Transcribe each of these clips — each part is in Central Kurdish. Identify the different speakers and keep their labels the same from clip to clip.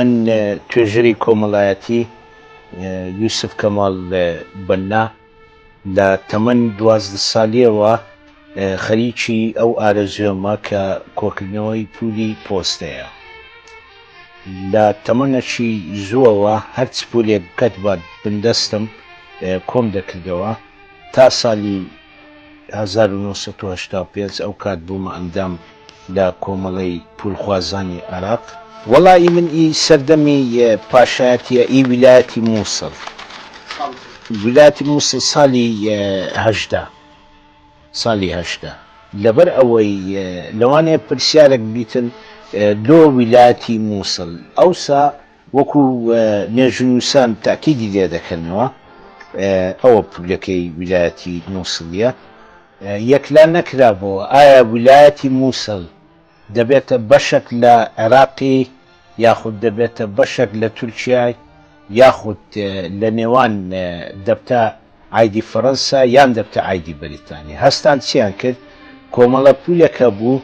Speaker 1: من توێژەری کۆمەڵایەتی یوسف کەماڵ بەنا لە تەمەن 12 ساڵیەوە خەریکی ئەو ئارەزوێمە کە کۆکردنەوەی پولی پۆستەیە. لە تەمەنێکی زووەوە هەرچ پولێک کەت بات بندەستم کۆم دەکردەوە تا ساڵی 1985 ئەو کات بوومە ئەندام لە کۆمەڵەی پولخوازانی عێراق. وەڵی من سەردەمی پاشایەتیە ویلایەتی مووسڵ. ویلایەتی مووسڵ ساڵی 80 لەبەر ئەوەی لەوانەیە پرسیارێک بیتن لۆ ویلایەتی مووسڵ ئەوسا وەکو نێژنووسان تاکیدی لێ دەکەنەوە ئەوە پولەکەی ویلایەتی مووسڵیە یەکلا نەکرابەوە ئایا ویلایەتی مووسڵ دەبێتە بەشێک لە عێراقی یاخود دەبێتە بەشێک لە تورکیای یاخود لە نێوان دەبتە عایدی فەڕەنسا یان دەبتە عایدی بەریتانیا. هەستان چیان کرد کۆمەڵە پولێکە بوو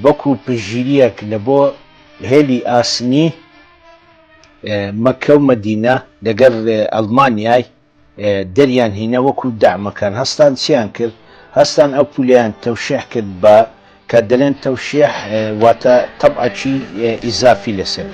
Speaker 1: وەکو پژگیریەک لە بۆ هێلی ئاسنی مەککە و مەدینە لەگەڵ ئەڵمانیای دەریان هینە وەکو دامەکان. هەستان چیان کرد هەستان ئەو پولیان تەوشیح کرد بە کە دەڵێن تەوشیح واتە تەبعەکی ئیزافی لەسەر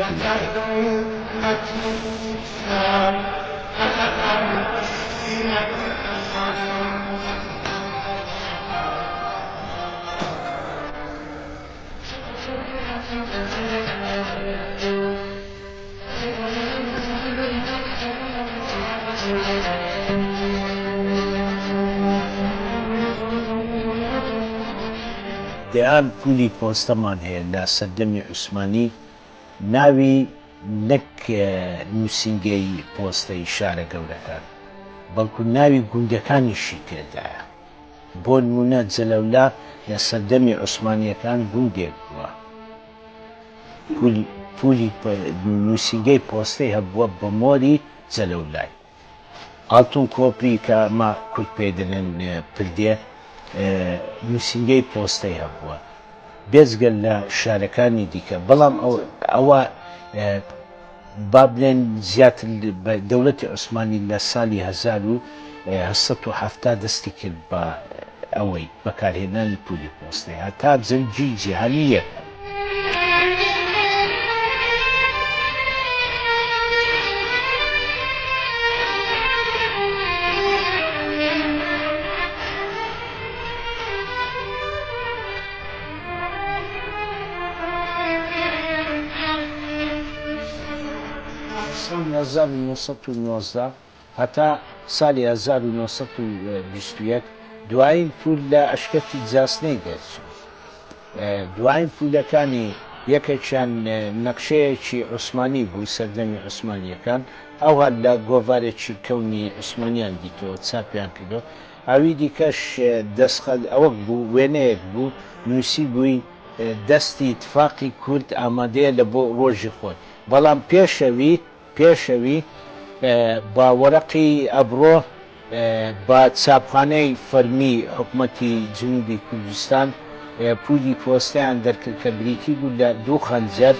Speaker 1: دەیان پولی پۆستەمان هەیە لە سەردەمی عوسمانی ناوی نەک نووسینگەی پۆستەی شارە گەورەکان بەڵکو ناوی گوندەکانیشی تێدایە. بۆ نمونە جەلەولا لە سەردەمی عوسمانیەکان گوندێک بووە پولی نووسینگەی پۆستەی هەبووە بە مۆری جەلەولای. ئاڵتون کۆپری کە ئەمە کورد پێ دەڵێن پردێ نووسینگەی پۆستەی هەبووە بێجگەل لە شارەکانی دیکە. بەڵام ئەوە با بڵێن زیاتر دەوڵەتی عوسمانی لە ساڵی 1970 دەستی کرد بە ئەوەی بەکارهێنانی پولی پۆستەی هەتا جەنگی جیهانی یەک. ساڵی 1990 هەتا ساڵی 1921 دوایین پول لە ئەشکەتی جاسنەی دەرچوو. دوایین پولەکانی یەکێکیان نەقشەیەکی عوسمانی بوو سەردەمی عوسمانیەکان ئەو هەر لە گۆڤارێکی کەونی عوسمانیان دیتەوە چاپیان کردەوە. ئەوی دیکەش دەستخەل ئەوەک بوو وێنەیەک بوو نووسی بووی دەستی ئیتفاقی کورد ئامادەیە لە بۆ ڕۆژی خۆی. بەڵام پێشەوی با وەرەقی ئەبرۆ با چاپخانەی فەرمی حکومەتی جنوبی کوردستان پولی پۆستەیان دەرکرد کە بریتی بوو لە 2 خەنجەر